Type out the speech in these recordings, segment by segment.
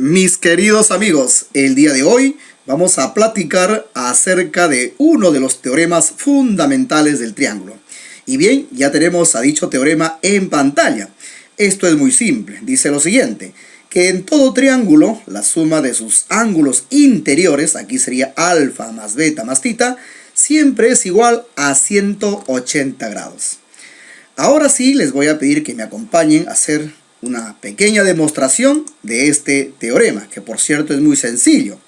Mis queridos amigos, el día de hoy vamos a platicar acerca de uno de los teoremas fundamentales del triángulo. Y bien, ya tenemos a dicho teorema en pantalla. Esto es muy simple, dice lo siguiente, que en todo triángulo la suma de sus ángulos interiores, aquí sería alfa más beta más tita, siempre es igual a 180 grados. Ahora sí les voy a pedir que me acompañen a hacer una pequeña demostración de este teorema, que por cierto es muy sencillo.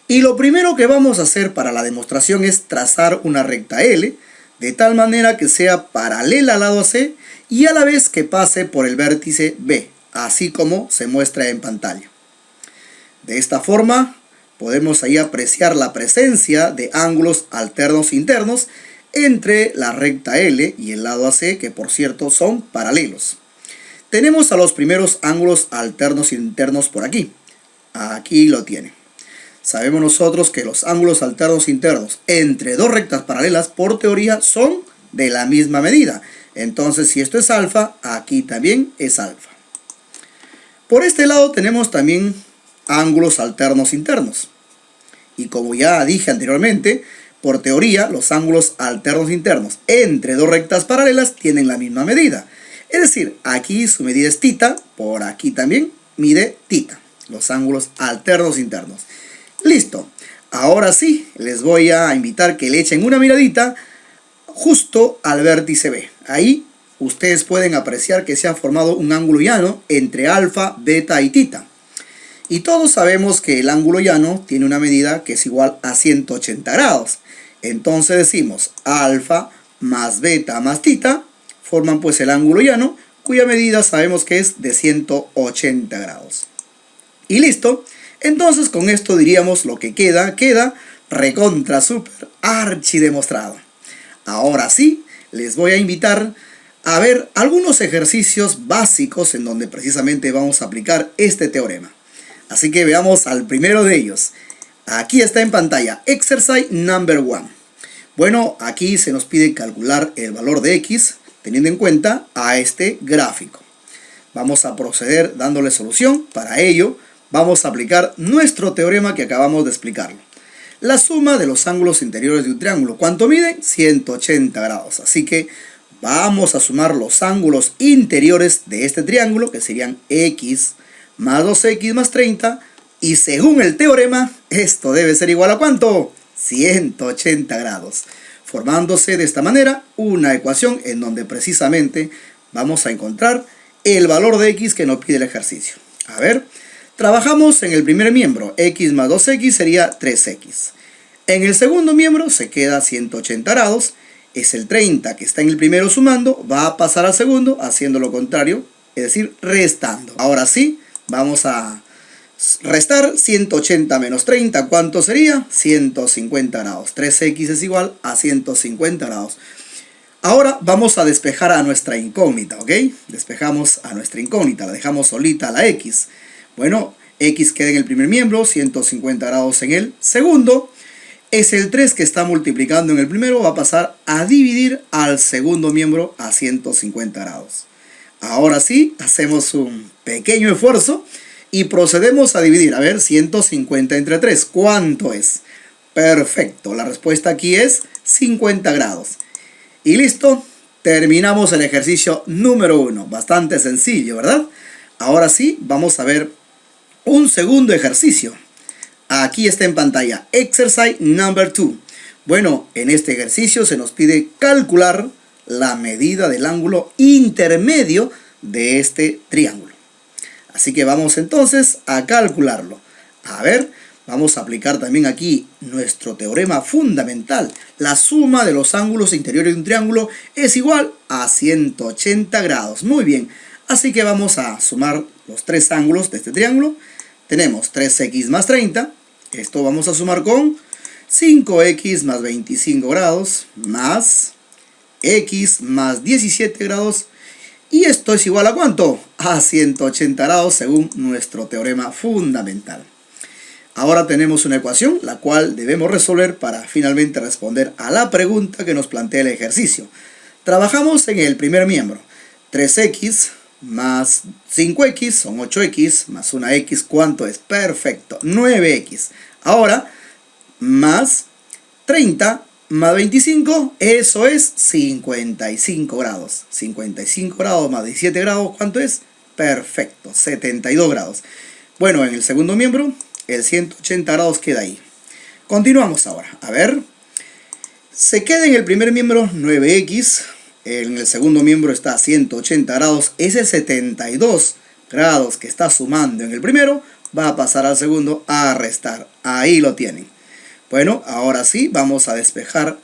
Y lo primero que vamos a hacer para la demostración es trazar una recta L, de tal manera que sea paralela al lado AC y a la vez que pase por el vértice B, así como se muestra en pantalla. De esta forma podemos ahí apreciar la presencia de ángulos alternos internos entre la recta L y el lado AC, que por cierto son paralelos. Tenemos a los primeros ángulos alternos internos por aquí. Aquí lo tienen. Sabemos nosotros que los ángulos alternos internos entre dos rectas paralelas, por teoría, son de la misma medida. Entonces, si esto es alfa, aquí también es alfa. Por este lado tenemos también ángulos alternos internos. Y como ya dije anteriormente, por teoría, los ángulos alternos internos entre dos rectas paralelas tienen la misma medida. Es decir, aquí su medida es tita, por aquí también mide tita, los ángulos alternos internos. Listo, ahora sí, les voy a invitar que le echen una miradita justo al vértice B. Ahí ustedes pueden apreciar que se ha formado un ángulo llano entre alfa, beta y tita. Y todos sabemos que el ángulo llano tiene una medida que es igual a 180 grados. Entonces decimos alfa más beta más tita forman pues el ángulo llano, cuya medida sabemos que es de 180 grados. Y listo. Entonces con esto diríamos lo que queda recontra super archi demostrado. Ahora sí, les voy a invitar a ver algunos ejercicios básicos en donde precisamente vamos a aplicar este teorema. Así que veamos al primero de ellos. Aquí está en pantalla, Exercise number 1. Bueno, aquí se nos pide calcular el valor de X, teniendo en cuenta a este gráfico. Vamos a proceder dándole solución. Para ello, vamos a aplicar nuestro teorema que acabamos de explicarlo. La suma de los ángulos interiores de un triángulo, ¿cuánto miden? 180 grados. Así que vamos a sumar los ángulos interiores de este triángulo, que serían X más 2X más 30. Y según el teorema, esto debe ser igual a ¿cuánto? 180 grados. Formándose de esta manera una ecuación en donde precisamente vamos a encontrar el valor de X que nos pide el ejercicio. A ver, trabajamos en el primer miembro, X más 2X sería 3X. En el segundo miembro se queda 180 grados, es el 30 que está en el primero sumando, va a pasar al segundo haciendo lo contrario, es decir, restando. Ahora sí, vamos a restar 180 menos 30, ¿cuánto sería? 150 grados. 3x es igual a 150 grados. Ahora vamos a despejar a nuestra incógnita, ¿ok? Despejamos a nuestra incógnita, la dejamos solita a la x. Bueno, x queda en el primer miembro, 150 grados en el segundo. Es el 3 que está multiplicando en el primero, va a pasar a dividir al segundo miembro a 150 grados. Ahora sí, hacemos un pequeño esfuerzo y procedemos a dividir. A ver, 150 entre 3, ¿cuánto es? Perfecto, la respuesta aquí es 50 grados. Y listo, terminamos el ejercicio número 1. Bastante sencillo, ¿verdad? Ahora sí, vamos a ver un segundo ejercicio. Aquí está en pantalla, Exercise number 2. Bueno, en este ejercicio se nos pide calcular la medida del ángulo intermedio de este triángulo. Así que vamos entonces a calcularlo. A ver, vamos a aplicar también aquí nuestro teorema fundamental. La suma de los ángulos interiores de un triángulo es igual a 180 grados. Muy bien, así que vamos a sumar los tres ángulos de este triángulo. Tenemos 3x más 30. Esto vamos a sumar con 5x más 25 grados más x más 17 grados. Y esto es igual a ¿cuánto? A 180 grados según nuestro teorema fundamental. Ahora tenemos una ecuación la cual debemos resolver para finalmente responder a la pregunta que nos plantea el ejercicio. Trabajamos en el primer miembro. 3x más 5x son 8x, más una x, ¿cuánto es? Perfecto, 9x. Ahora, más 30 más 25, eso es 55 grados. 55 grados más 17 grados, ¿cuánto es? Perfecto, 72 grados. Bueno, en el segundo miembro, el 180 grados queda ahí. Continuamos ahora. A ver, se queda en el primer miembro 9x. En el segundo miembro está 180 grados. Ese 72 grados que está sumando en el primero va a pasar al segundo a restar. Ahí lo tienen. Bueno, ahora sí, vamos a despejar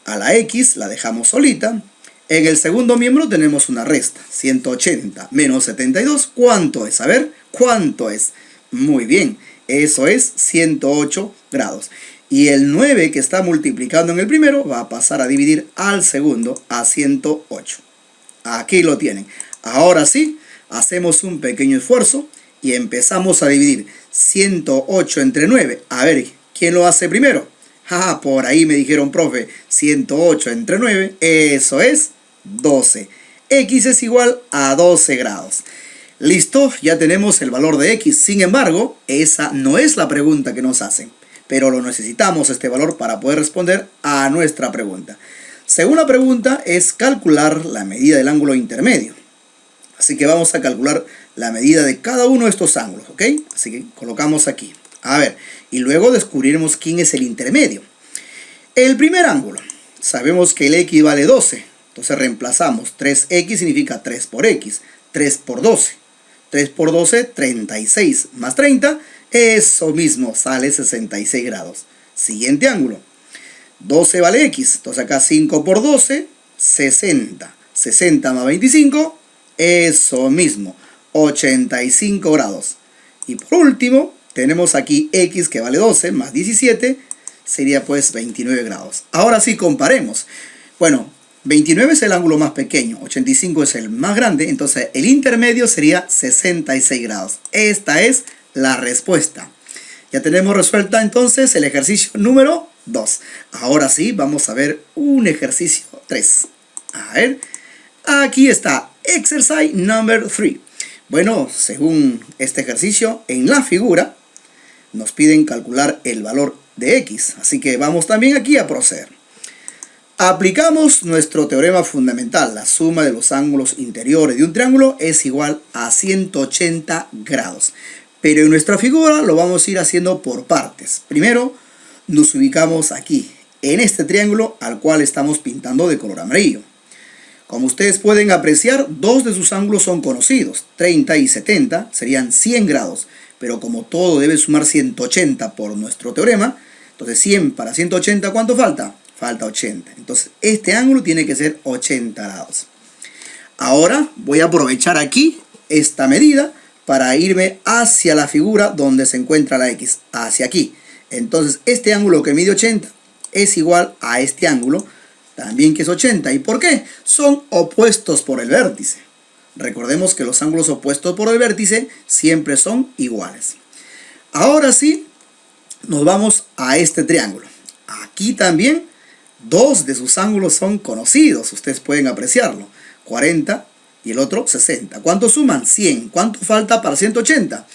a la x, la dejamos solita. En el segundo miembro tenemos una resta, 180 menos 72, ¿cuánto es? A ver, ¿cuánto es? Muy bien, eso es 108 grados. Y el 9 que está multiplicando en el primero va a pasar a dividir al segundo a 108. Aquí lo tienen. Ahora sí, hacemos un pequeño esfuerzo y empezamos a dividir 108 entre 9. A ver, ¿quién lo hace primero? Por ahí me dijeron, profe, 108 entre 9, eso es 12. X es igual a 12 grados. Listo, ya tenemos el valor de X. Sin embargo, esa no es la pregunta que nos hacen, pero lo necesitamos este valor para poder responder a nuestra pregunta. Según la pregunta, es calcular la medida del ángulo intermedio. Así que vamos a calcular la medida de cada uno de estos ángulos, ¿ok? Así que colocamos aquí. A ver, y luego descubriremos quién es el intermedio. El primer ángulo, sabemos que el x vale 12. Entonces reemplazamos 3x significa 3 por x, 3 por 12. 3 por 12, 36, más 30, eso mismo, sale 66 grados. Siguiente ángulo, 12 vale x, entonces acá 5 por 12, 60. 60 más 25, eso mismo, 85 grados. Y por último, tenemos aquí x que vale 12 más 17, sería pues 29 grados. Ahora sí comparemos. Bueno, 29 es el ángulo más pequeño, 85 es el más grande, entonces el intermedio sería 66 grados. Esta es la respuesta. Ya tenemos resuelta entonces el ejercicio número 2. Ahora sí, vamos a ver un ejercicio 3. A ver, aquí está, exercise number 3. Bueno, según este ejercicio, en la figura nos piden calcular el valor de x. Así que vamos también aquí a proceder. Aplicamos nuestro teorema fundamental. La suma de los ángulos interiores de un triángulo es igual a 180 grados. Pero en nuestra figura lo vamos a ir haciendo por partes. Primero nos ubicamos aquí, en este triángulo al cual estamos pintando de color amarillo. Como ustedes pueden apreciar, dos de sus ángulos son conocidos, 30 y 70, serían 100 grados. Pero como todo debe sumar 180 por nuestro teorema, entonces 100 para 180, ¿cuánto falta? Falta 80. Entonces este ángulo tiene que ser 80 grados. Ahora voy a aprovechar aquí esta medida para irme hacia la figura donde se encuentra la X, hacia aquí. Entonces este ángulo que mide 80 es igual a este ángulo, también que es 80. ¿Y por qué? Son opuestos por el vértice. Recordemos que los ángulos opuestos por el vértice siempre son iguales. Ahora sí, nos vamos a este triángulo. Aquí también dos de sus ángulos son conocidos, ustedes pueden apreciarlo. 40 y el otro 60. ¿Cuánto suman? 100. ¿Cuánto falta para 180?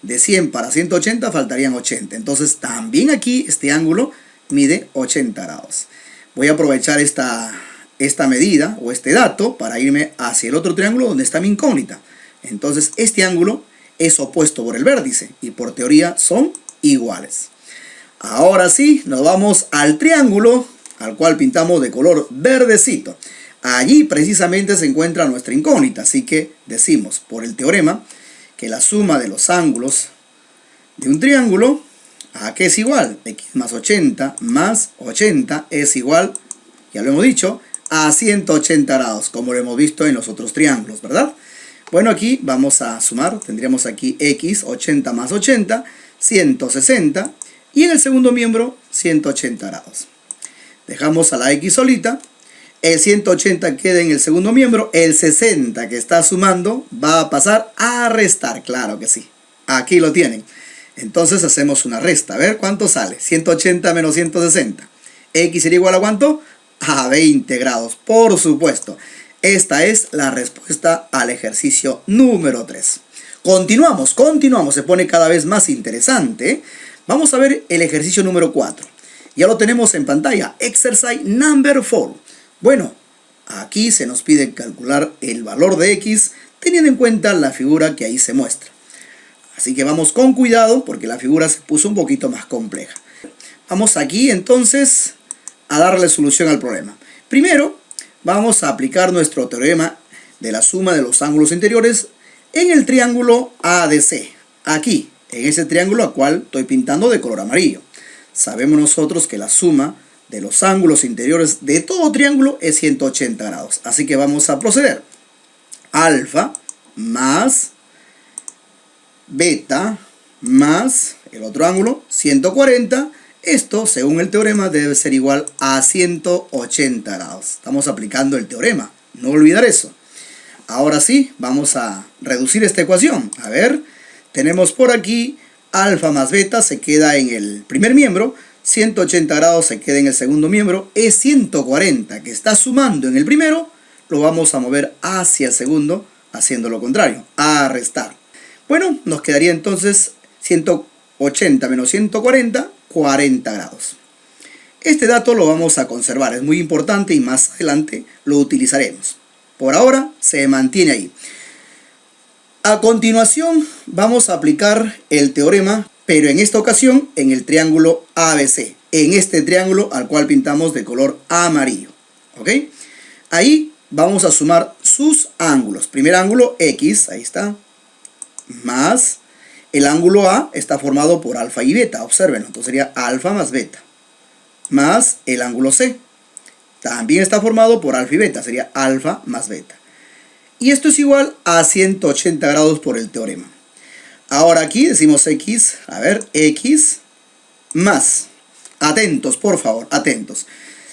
De 100 para 180 faltarían 80. Entonces también aquí este ángulo mide 80 grados. Voy a aprovechar esta medida o este dato para irme hacia el otro triángulo donde está mi incógnita. Entonces este ángulo es opuesto por el vértice y por teoría son iguales. Ahora sí, nos vamos al triángulo al cual pintamos de color verdecito. Allí precisamente se encuentra nuestra incógnita, así que decimos por el teorema que la suma de los ángulos de un triángulo, ¿a qué es igual? X más 80 es igual, ya lo hemos dicho, a 180 grados, como lo hemos visto en los otros triángulos, ¿verdad? Bueno, aquí vamos a sumar, tendríamos aquí x, 80 más 80, 160, y en el segundo miembro, 180 grados. Dejamos a la x solita, el 180 queda en el segundo miembro, el 60 que está sumando va a pasar a restar, claro que sí. Aquí lo tienen. Entonces hacemos una resta, a ver cuánto sale, 180 menos 160. X sería igual a ¿cuánto? A 20 grados, por supuesto. Esta es la respuesta al ejercicio número 3. Continuamos, se pone cada vez más interesante. Vamos a ver el ejercicio número 4. Ya lo tenemos en pantalla, exercise number 4. Bueno, aquí se nos pide calcular el valor de x teniendo en cuenta la figura que ahí se muestra. Así que vamos con cuidado porque la figura se puso un poquito más compleja. Vamos aquí entonces a darle solución al problema. Primero, vamos a aplicar nuestro teorema de la suma de los ángulos interiores en el triángulo ADC. Aquí, en ese triángulo al cual estoy pintando de color amarillo. Sabemos nosotros que la suma de los ángulos interiores de todo triángulo es 180 grados. Así que vamos a proceder. Alfa más beta más el otro ángulo, 140. Esto, según el teorema, debe ser igual a 180 grados. Estamos aplicando el teorema. No olvidar eso. Ahora sí, vamos a reducir esta ecuación. A ver, tenemos por aquí alfa más beta se queda en el primer miembro. 180 grados se queda en el segundo miembro. Es 140 que está sumando en el primero. Lo vamos a mover hacia el segundo, haciendo lo contrario, a restar. Bueno, nos quedaría entonces 180 menos 140, 40 grados. Este dato lo vamos a conservar, es muy importante y más adelante lo utilizaremos. Por ahora se mantiene ahí. A continuación vamos a aplicar el teorema, pero en esta ocasión en el triángulo ABC, en este triángulo al cual pintamos de color amarillo. ¿Ok? Ahí vamos a sumar sus ángulos. Primer ángulo X, ahí está, más el ángulo A está formado por alfa y beta, observen, entonces sería alfa más beta, más el ángulo C, también está formado por alfa y beta, sería alfa más beta. Y esto es igual a 180 grados por el teorema. Ahora aquí decimos X, a ver, X más, atentos por favor, atentos.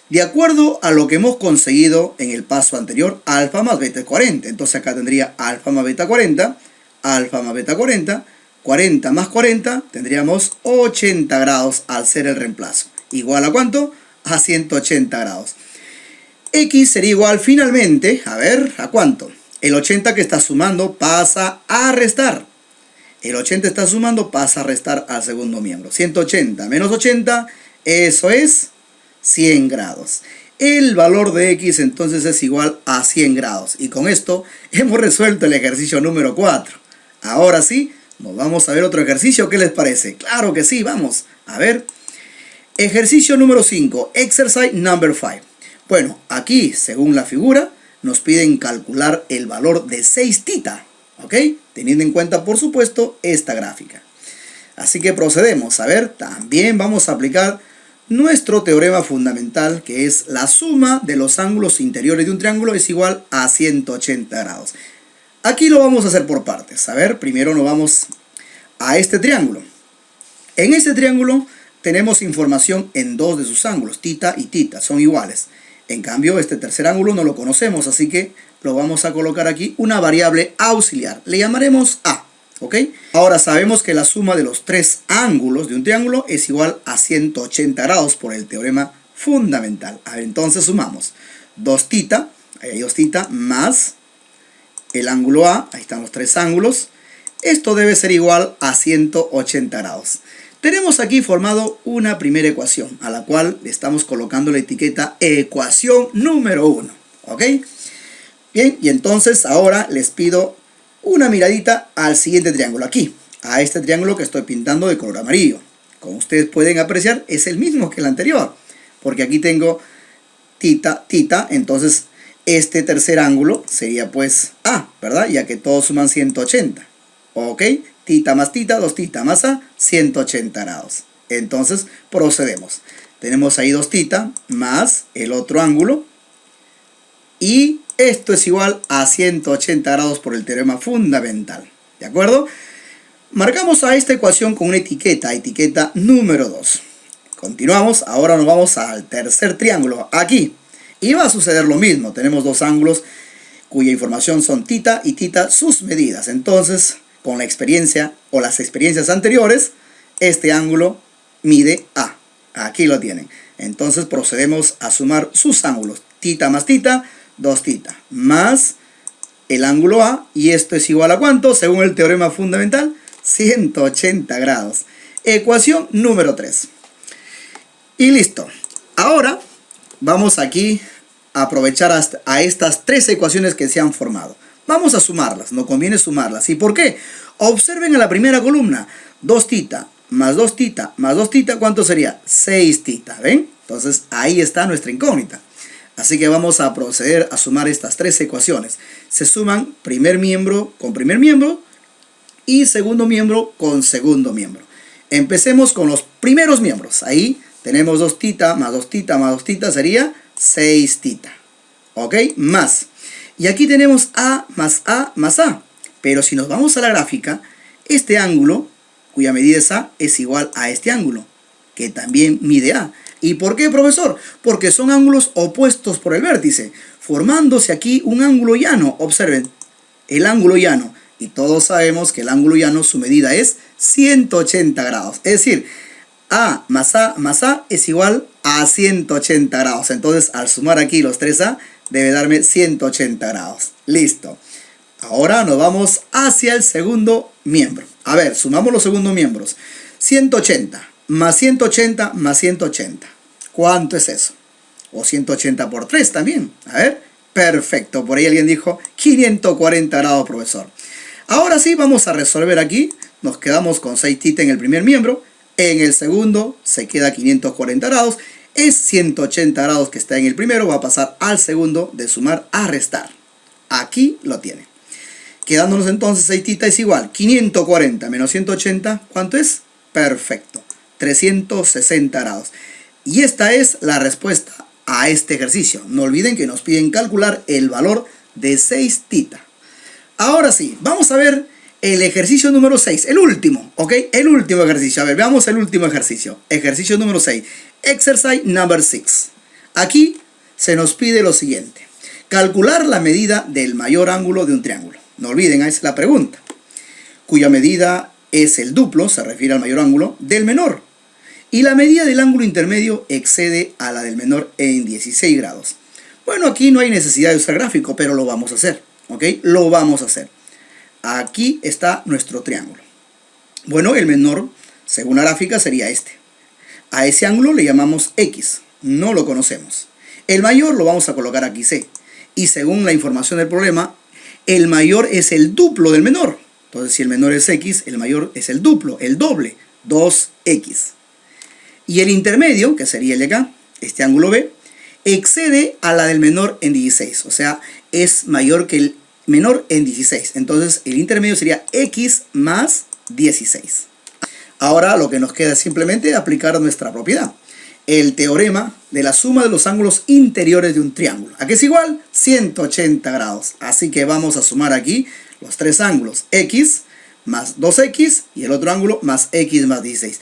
De acuerdo a lo que hemos conseguido en el paso anterior, alfa más beta es 40, entonces acá tendría alfa más beta 40, alfa más beta 40, 40 más 40, tendríamos 80 grados al ser el reemplazo. ¿Igual a cuánto? A 180 grados. X sería igual finalmente, a ver, ¿a cuánto? El 80 que está sumando pasa a restar. El 80 está sumando, pasa a restar al segundo miembro. 180 menos 80, eso es 100 grados. El valor de X entonces es igual a 100 grados. Y con esto hemos resuelto el ejercicio número 4. Ahora sí, nos vamos a ver otro ejercicio. ¿Qué les parece? Claro que sí, vamos a ver. Ejercicio número 5, exercise number 5. Bueno, aquí, según la figura, nos piden calcular el valor de 6 θ. ¿Ok? Teniendo en cuenta, por supuesto, esta gráfica. Así que procedemos. A ver, también vamos a aplicar nuestro teorema fundamental, que es la suma de los ángulos interiores de un triángulo es igual a 180 grados. Aquí lo vamos a hacer por partes. A ver, primero nos vamos a este triángulo. En este triángulo tenemos información en dos de sus ángulos, θ y θ, son iguales. En cambio, este tercer ángulo no lo conocemos, así que lo vamos a colocar aquí una variable auxiliar. Le llamaremos A, ¿ok? Ahora sabemos que la suma de los tres ángulos de un triángulo es igual a 180 grados por el teorema fundamental. A ver, entonces sumamos 2θ, ahí hay 2θ, más el ángulo A, ahí están los tres ángulos. Esto debe ser igual a 180 grados. Tenemos aquí formado una primera ecuación, a la cual le estamos colocando la etiqueta ecuación número 1. ¿Ok? Bien, y entonces ahora les pido una miradita al siguiente triángulo, aquí, a este triángulo que estoy pintando de color amarillo. Como ustedes pueden apreciar, es el mismo que el anterior, porque aquí tengo θ, entonces este tercer ángulo sería pues A, ¿verdad? Ya que todos suman 180. ¿Ok? Θ más θ, 2θ más A, 180 grados. Entonces procedemos. Tenemos ahí 2θ más el otro ángulo. Y esto es igual a 180 grados por el teorema fundamental. ¿De acuerdo? Marcamos a esta ecuación con una etiqueta número 2. Continuamos, ahora nos vamos al tercer triángulo, aquí. Y va a suceder lo mismo. Tenemos dos ángulos cuya información son θ y θ sus medidas. Entonces, con la experiencia o las experiencias anteriores, este ángulo mide A. Aquí lo tienen. Entonces procedemos a sumar sus ángulos. Θ más θ, 2 θ, más el ángulo A, y esto es igual a ¿cuánto? Según el teorema fundamental, 180 grados. Ecuación número 3. Y listo. Ahora vamos aquí a aprovechar a estas tres ecuaciones que se han formado. Vamos a sumarlas, nos conviene sumarlas. ¿Y por qué? Observen a la primera columna, 2 θ más 2 θ más 2 θ, ¿cuánto sería? 6 θ, ¿ven? Entonces ahí está nuestra incógnita. Así que vamos a proceder a sumar estas tres ecuaciones. Se suman primer miembro con primer miembro y segundo miembro con segundo miembro. Empecemos con los primeros miembros. Ahí tenemos 2 θ más 2 θ más 2 θ sería 6 θ. ¿Ok? Más. Y aquí tenemos A más A más A. Pero si nos vamos a la gráfica, este ángulo, cuya medida es A, es igual a este ángulo, que también mide A. ¿Y por qué, profesor? Porque son ángulos opuestos por el vértice, formándose aquí un ángulo llano. Observen, el ángulo llano. Y todos sabemos que el ángulo llano, su medida es 180 grados. Es decir, A más A es igual a 180 grados. Entonces, al sumar aquí los 3A, debe darme 180 grados. Listo. Ahora nos vamos hacia el segundo miembro. A ver, sumamos los segundos miembros. 180 más 180 más 180. ¿Cuánto es eso? O 180 por 3 también. A ver, perfecto. Por ahí alguien dijo 540 grados, profesor. Ahora sí, vamos a resolver aquí. Nos quedamos con 6 θ en el primer miembro. En el segundo se queda 540 grados. Es 180 grados que está en el primero. Va a pasar al segundo de sumar a restar. Aquí lo tiene. Quedándonos entonces 6 θ es igual. 540 menos 180, ¿cuánto es? Perfecto. 360 grados. Y esta es la respuesta a este ejercicio. No olviden que nos piden calcular el valor de 6 θ. Ahora sí, vamos a ver el ejercicio número 6, el último, ¿ok? El último ejercicio. A ver, veamos el último ejercicio. Ejercicio número 6. Exercise number 6. Aquí se nos pide lo siguiente. Calcular la medida del mayor ángulo de un triángulo. No olviden, esa es la pregunta. Cuya medida es el duplo, se refiere al mayor ángulo, del menor. Y la medida del ángulo intermedio excede a la del menor en 16 grados. Bueno, aquí no hay necesidad de usar gráfico, pero lo vamos a hacer. ¿Ok? Lo vamos a hacer. Aquí está nuestro triángulo. Bueno, el menor, según la gráfica, sería este. A ese ángulo le llamamos X. No lo conocemos. El mayor lo vamos a colocar aquí C. Y según la información del problema, el mayor es el duplo del menor. Entonces, si el menor es X, el mayor es el duplo, el doble, 2X. Y el intermedio, que sería el de acá, este ángulo B, excede a la del menor en 16. O sea, es mayor que el menor en 16. Entonces, el intermedio sería X más 16. Ahora, lo que nos queda es simplemente aplicar nuestra propiedad. El teorema de la suma de los ángulos interiores de un triángulo. ¿A qué es igual? 180 grados. Así que vamos a sumar aquí los tres ángulos. X más 2X y el otro ángulo más X más 16.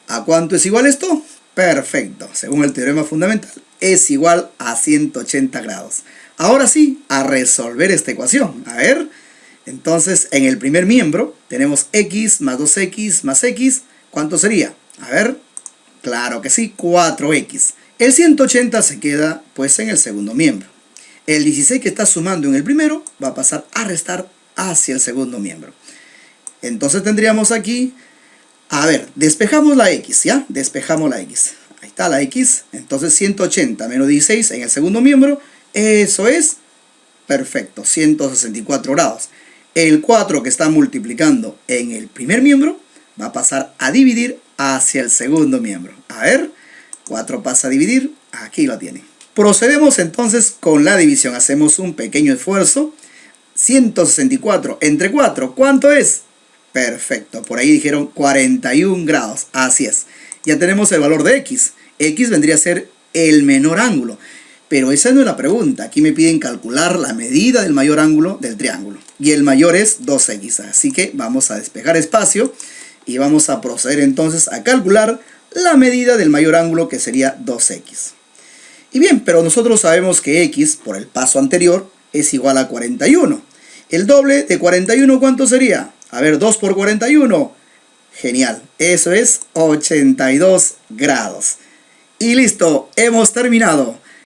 ¿A cuánto es igual esto? Perfecto. Según el teorema fundamental, es igual a 180 grados. Ahora sí, a resolver esta ecuación. A ver, entonces en el primer miembro tenemos X más 2X más X. ¿Cuánto sería? A ver, claro que sí, 4X. El 180 se queda pues en el segundo miembro. El 16 que está sumando en el primero va a pasar a restar hacia el segundo miembro. Entonces tendríamos aquí, a ver, despejamos la X, ¿ya? Despejamos la X. Ahí está la X. Entonces 180 menos 16 en el segundo miembro, eso es perfecto, 164 grados. El 4 que está multiplicando en el primer miembro va a pasar a dividir hacia el segundo miembro. A ver, 4 pasa a dividir, aquí lo tienen. Procedemos entonces con la división. Hacemos un pequeño esfuerzo. 164 entre 4, ¿cuánto es? Perfecto, por ahí dijeron 41 grados, así es. Ya tenemos el valor de X. X vendría a ser el menor ángulo. Pero esa no es la pregunta. Aquí me piden calcular la medida del mayor ángulo del triángulo. Y el mayor es 2X. Así que vamos a despejar espacio. Y vamos a proceder entonces a calcular la medida del mayor ángulo, que sería 2X. Y bien, pero nosotros sabemos que X, por el paso anterior, es igual a 41. El doble de 41, ¿cuánto sería? A ver, 2 por 41. Genial. Eso es 82 grados. Y listo, hemos terminado.